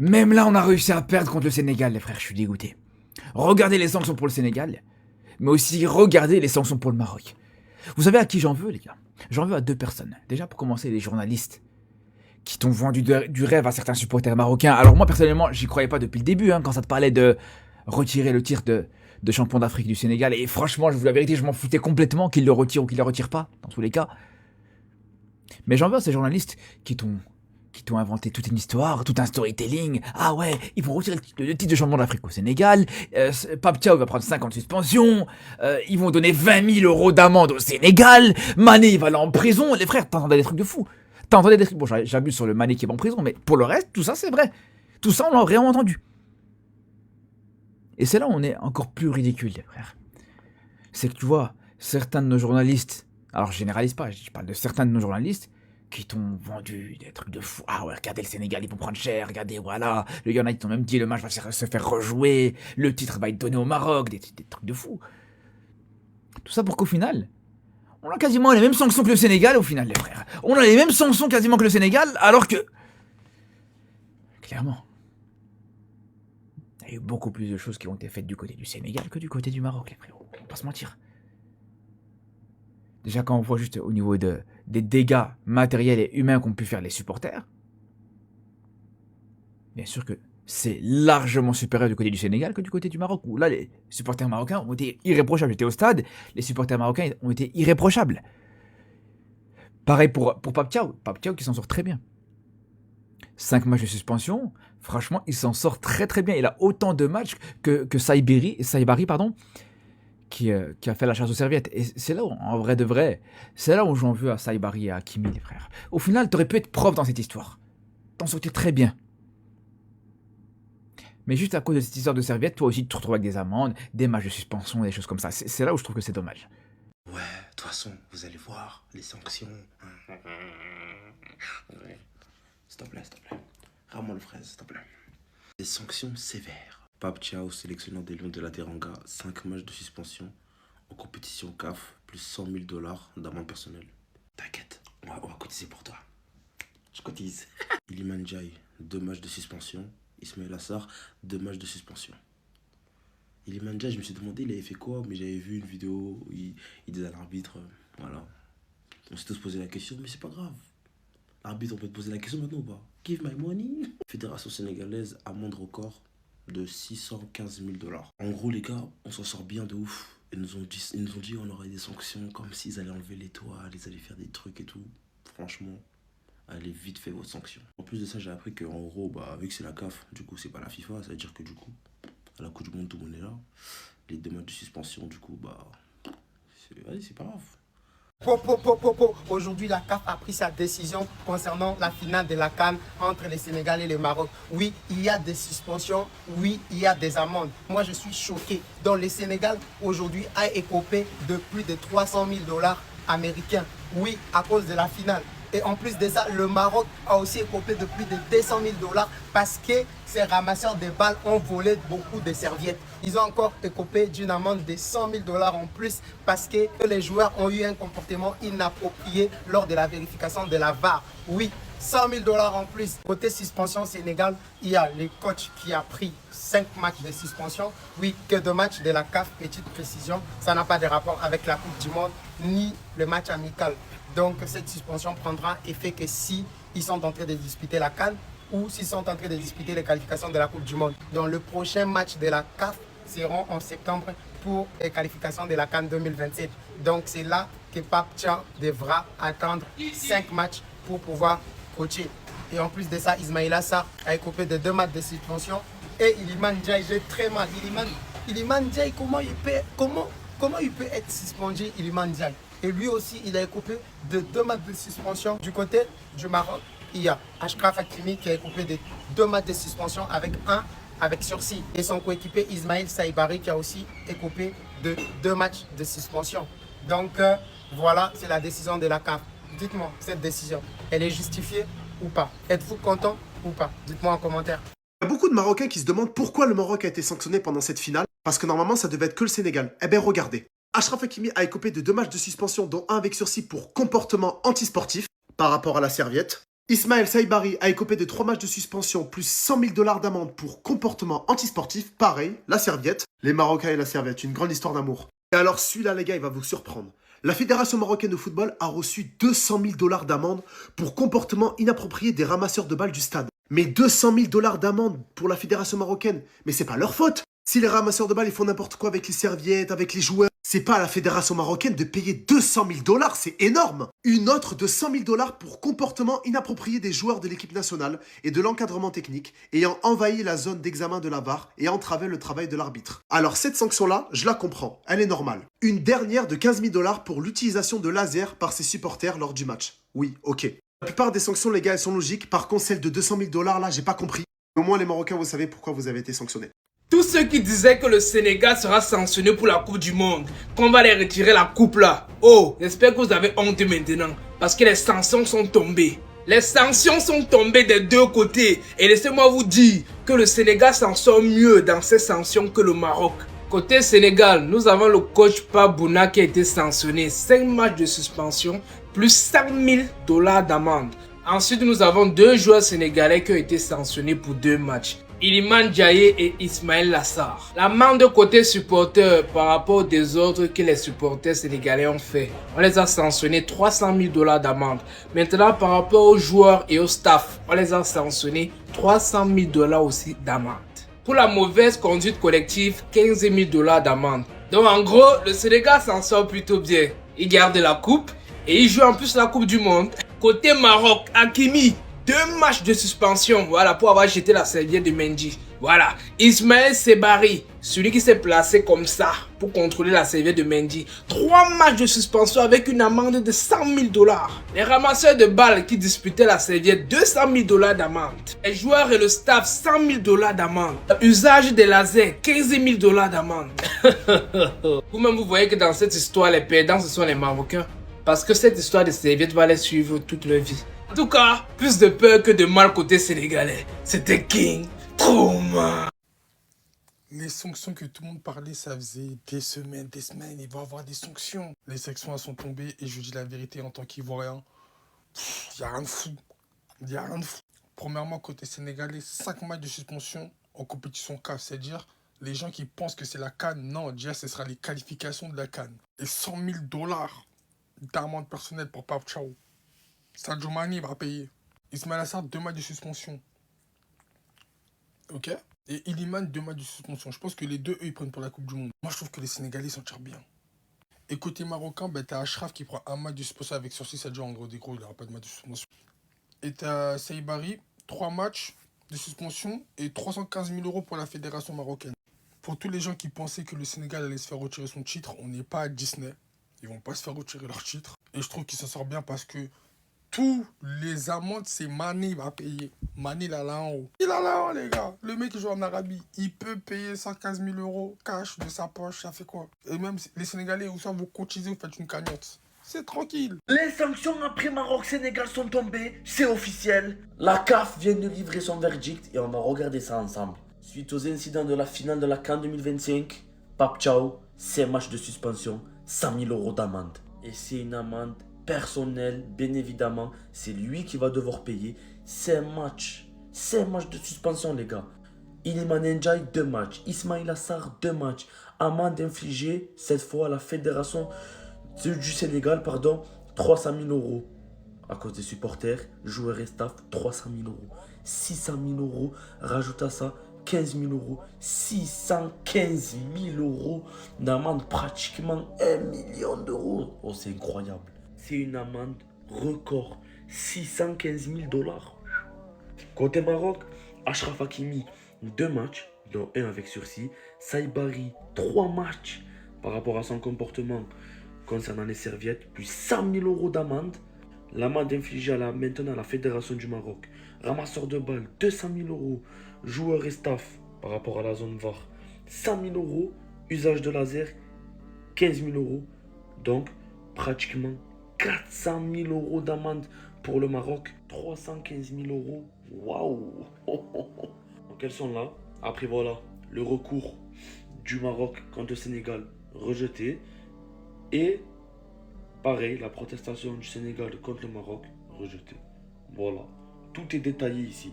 Même là, on a réussi à perdre contre le Sénégal, les frères, je suis dégoûté. Regardez les sanctions pour le Sénégal, mais aussi regardez les sanctions pour le Maroc. Vous savez à qui j'en veux, les gars? J'en veux à deux personnes. Déjà, pour commencer, les journalistes qui t'ont vendu du rêve à certains supporters marocains. Alors moi, personnellement, j'y croyais pas depuis le début, quand ça te parlait de retirer le titre de champion d'Afrique du Sénégal. Et franchement, je vous la vérité, je m'en foutais complètement qu'ils le retirent ou qu'ils le retirent pas, dans tous les cas. Mais j'en veux à ces journalistes qui t'ont inventé toute une histoire, tout un storytelling. Ah ouais, ils vont retirer le titre de champion d'Afrique au Sénégal. Pape Thiaw va prendre 5 ans de suspension. Ils vont donner 20 000 euros d'amende au Sénégal. Mané, il va aller en prison. Les frères, t'entendais des trucs de fou. T'entendais des trucs... Bon, j'abuse sur le Mané qui est en prison, mais pour le reste, tout ça, c'est vrai. Tout ça, on l'a vraiment entendu. Et c'est là où on est encore plus ridicule, les frères. C'est que tu vois, certains de nos journalistes... Alors, je généralise pas, je parle de certains de nos journalistes qui t'ont vendu des trucs de fou. Ah ouais, regardez le Sénégal, ils vont prendre cher, regardez, voilà. Il y en a qui t'ont même dit le match va se faire rejouer, le titre va être donné au Maroc, des trucs de fou. Tout ça pour qu'au final, on a quasiment les mêmes sanctions que le Sénégal au final, les frères. On a les mêmes sanctions quasiment que le Sénégal, alors que... Clairement, il y a eu beaucoup plus de choses qui ont été faites du côté du Sénégal que du côté du Maroc, les frérots. On va pas se mentir. Déjà, quand on voit juste au niveau des dégâts matériels et humains qu'ont pu faire les supporters, bien sûr que c'est largement supérieur du côté du Sénégal que du côté du Maroc, où là, les supporters marocains ont été irréprochables. J'étais au stade, les supporters marocains ont été irréprochables. Pareil pour Pape Thiaw qui s'en sort très bien. 5 matchs de suspension, franchement, il s'en sort très très bien. Il a autant de matchs que Saibari, qui a fait la chasse aux serviettes. Et c'est là où, en vrai de vrai, c'est là où j'en veux à Saibari et à Hakimi, les frères. Au final, t'aurais pu être prof dans cette histoire. T'en sortais très bien. Mais juste à cause de cette histoire de serviettes, toi aussi, tu te retrouves avec des amendes, des matchs de suspension, des choses comme ça. C'est là où je trouve que c'est dommage. Ouais, de toute façon, vous allez voir, les sanctions. Ouais. S'il te plaît. Ramon le fraise, s'il te plaît. Des sanctions sévères. Pape Thiaw, sélectionneur des Lions de la Teranga, 5 matchs de suspension en compétition CAF, plus 100 000 $ d'amende personnelle. T'inquiète, on va cotiser pour toi. Je cotise. Iliman Ndiaye, 2 matchs de suspension. Ismaël Assar, 2 matchs de suspension. Iliman Ndiaye, je me suis demandé, il avait fait quoi, mais j'avais vu une vidéo où il disait à l'arbitre, voilà. On s'est tous posé la question, mais c'est pas grave. L'arbitre, on peut te poser la question maintenant ou pas? Give my money. Fédération sénégalaise, amende record de 615 000 $. En gros, les gars, on s'en sort bien de ouf. Ils nous ont dit on aurait des sanctions comme s'ils allaient enlever l'étoile, ils allaient faire des trucs et tout. Franchement, allez vite fait votre sanction. En plus de ça, j'ai appris qu'en gros, vu que c'est la CAF, du coup, c'est pas la FIFA, ça veut dire que du coup, à la Coupe du Monde, tout le monde est là. Les 2 matchs de suspension, du coup, c'est pas grave. Aujourd'hui, la CAF a pris sa décision concernant la finale de la CAN entre le Sénégal et le Maroc. Oui, il y a des suspensions, oui, il y a des amendes. Moi, je suis choqué. Donc, le Sénégal, aujourd'hui, a écopé de plus de 300 000 $ américains. Oui, à cause de la finale. Et en plus de ça, le Maroc a aussi écopé de plus de 200 000 $ parce que ces ramasseurs de balles ont volé beaucoup de serviettes. Ils ont encore écopé d'une amende de 100 000 $ en plus parce que les joueurs ont eu un comportement inapproprié lors de la vérification de la VAR. Oui, 100 000 $ en plus. Côté suspension Sénégal, il y a le coach qui a pris 5 matchs de suspension. Oui, que 2 matchs de la CAF, petite précision. Ça n'a pas de rapport avec la Coupe du Monde ni le match amical. Donc cette suspension prendra effet que si ils sont en train de disputer la CAN ou s'ils sont en train de disputer les qualifications de la Coupe du Monde. Donc le prochain match de la CAF seront en septembre pour les qualifications de la CAN 2027. Donc c'est là que Pape Thiaw devra attendre 5 matchs pour pouvoir coacher. Et en plus de ça, Ismaël Assar a écopé de 2 matchs de suspension. Et Iliman Ndiaye, j'ai très mal. Iliman Ndiaye, comment il peut être suspendu, Iliman Ndiaye? Et lui aussi, il a écopé de 2 matchs de suspension. Du côté du Maroc, il y a Achraf Hakimi qui a écopé de 2 matchs de suspension avec sursis. Et son coéquipier Ismaël Saibari qui a aussi écopé de 2 matchs de suspension. Donc voilà, c'est la décision de la CAF. Dites-moi, cette décision, elle est justifiée ou pas? Êtes-vous content ou pas? Dites-moi en commentaire. Il y a beaucoup de Marocains qui se demandent pourquoi le Maroc a été sanctionné pendant cette finale. Parce que normalement, ça devait être que le Sénégal. Eh bien, regardez. Achraf Hakimi a écopé de 2 matchs de suspension, dont 1 avec sursis pour comportement antisportif par rapport à la serviette. Ismaël Saïbari a écopé de 3 matchs de suspension plus 100 000 $ d'amende pour comportement antisportif. Pareil, la serviette. Les Marocains et la serviette, une grande histoire d'amour. Et alors celui-là, les gars, il va vous surprendre. La Fédération marocaine de football a reçu 200 000 $ d'amende pour comportement inapproprié des ramasseurs de balles du stade. Mais 200 000 $ d'amende pour la Fédération marocaine, mais c'est pas leur faute. Si les ramasseurs de balles ils font n'importe quoi avec les serviettes, avec les joueurs, c'est pas à la Fédération marocaine de payer 200 000 $, c'est énorme. Une autre de 100 000 $ pour comportement inapproprié des joueurs de l'équipe nationale et de l'encadrement technique ayant envahi la zone d'examen de la VAR et entravé le travail de l'arbitre. Alors cette sanction-là, je la comprends, elle est normale. Une dernière de 15 000 $ pour l'utilisation de laser par ses supporters lors du match. Oui, ok. La plupart des sanctions, les gars, elles sont logiques. Par contre, celle de 200 000 $, là, j'ai pas compris. Au moins, les Marocains, vous savez pourquoi vous avez été sanctionnés. Tous ceux qui disaient que le Sénégal sera sanctionné pour la Coupe du Monde, qu'on va les retirer la coupe là. Oh, j'espère que vous avez honte maintenant, parce que les sanctions sont tombées. Les sanctions sont tombées des deux côtés. Et laissez-moi vous dire que le Sénégal s'en sort mieux dans ces sanctions que le Maroc. Côté Sénégal, nous avons le coach Pabouna qui a été sanctionné 5 matchs de suspension plus 100 000 $ d'amende. Ensuite, nous avons 2 joueurs sénégalais qui ont été sanctionnés pour 2 matchs. Iliman Ndiaye et Ismaël Lassar. L'amende côté supporters par rapport aux désordres que les supporters sénégalais ont fait, on les a sanctionnés 300 000 $ d'amende. Maintenant, par rapport aux joueurs et au staff, on les a sanctionnés 300 000 $ aussi d'amende. Pour la mauvaise conduite collective, 15 000 $ d'amende. Donc en gros, le Sénégal s'en sort plutôt bien. Il garde la coupe et il joue en plus la Coupe du Monde. Côté Maroc, Hakimi, 2 matchs de suspension, voilà, pour avoir jeté la serviette de Mendy. Voilà, Ismaël Sebari, celui qui s'est placé comme ça pour contrôler la serviette de Mendy. 3 matchs de suspension avec une amende de 100 000 $. Les ramasseurs de balles qui disputaient la serviette, 200 000 $ d'amende. Les joueurs et le staff, 100 000 $ d'amende. Usage des lasers, 15 000 $ d'amende. Vous-même, vous voyez que dans cette histoire, les perdants, ce sont les Marocains. Parce que cette histoire de serviette va les suivre toute leur vie. En tout cas, plus de peur que de mal côté sénégalais. C'était King Trauma. Les sanctions que tout le monde parlait, ça faisait des semaines, il va y avoir des sanctions. Les sanctions, elles sont tombées et je dis la vérité en tant qu'Ivoirien, il n'y a rien de fou. Il n'y a rien de fou. Premièrement, côté sénégalais, 5 matchs de suspension en compétition CAF, c'est-à-dire les gens qui pensent que c'est la CAN, non, déjà ce sera les qualifications de la CAN. Et 100 000 $ d'amende personnelle pour Pape Thiaw. Sadio Mané va payer. Ismaël Assar, 2 matchs de suspension. Ok. Et Iliman, 2 matchs de suspension. Je pense que les deux, eux, ils prennent pour la Coupe du Monde. Moi, je trouve que les Sénégalais s'en tirent bien. Et côté marocain, ben, t'as Ashraf qui prend 1 match de suspension avec sursis. Ça déjà en gros des gros, il n'aura pas de match de suspension. Et t'as Saïbari, 3 matchs de suspension et 315 000 € pour la fédération marocaine. Pour tous les gens qui pensaient que le Sénégal allait se faire retirer son titre, on n'est pas à Disney. Ils vont pas se faire retirer leur titre. Et je trouve qu'il s'en sort bien parce que tous les amendes, c'est Mané qui va payer. Mané, il a là en haut. Il a là en haut, les gars. Le mec qui joue en Arabie, il peut payer 115 000 € cash de sa poche. Ça fait quoi? Et même les Sénégalais, vous savez, vous cotisez, vous faites une cagnotte. C'est tranquille. Les sanctions après Maroc-Sénégal sont tombées, c'est officiel. La CAF vient de livrer son verdict et on va regarder ça ensemble. Suite aux incidents de la finale de la CAN 2025, Pape Thiaw, 5 matchs de suspension, 100 000 € d'amende. Et c'est une amende personnelle, bien évidemment. C'est lui qui va devoir payer 5 matchs. 5 matchs de suspension, les gars. Iliman Ndiaye, 2 matchs. Ismaël Assar, 2 matchs. Amende infligée, cette fois à la fédération du Sénégal, 300 000 € à cause des supporters, joueurs et staff, 300 000 €. 600 000 €, rajoute à ça 15 000 €, 615 000 € d'amende, pratiquement 1 million d'euros. Oh, c'est incroyable. C'est une amende record, 615 000 $. Côté Maroc, Achraf Hakimi, 2 matchs, dont 1 avec sursis. Saïbari, 3 matchs par rapport à son comportement concernant les serviettes, plus 100 000 € d'amende. L'amende infligée maintenant à la Fédération du Maroc. Ramasseur de balles, 200 000 €. Joueurs et staff par rapport à la zone VAR, 100 000 €. Usage de laser, 15 000 €. Donc, pratiquement 400 000 € d'amende pour le Maroc. 315 000 €. Waouh! Donc, elles sont là. Après, voilà, le recours du Maroc contre le Sénégal rejeté. Et pareil, la protestation du Sénégal contre le Maroc rejetée. Voilà. Tout est détaillé ici.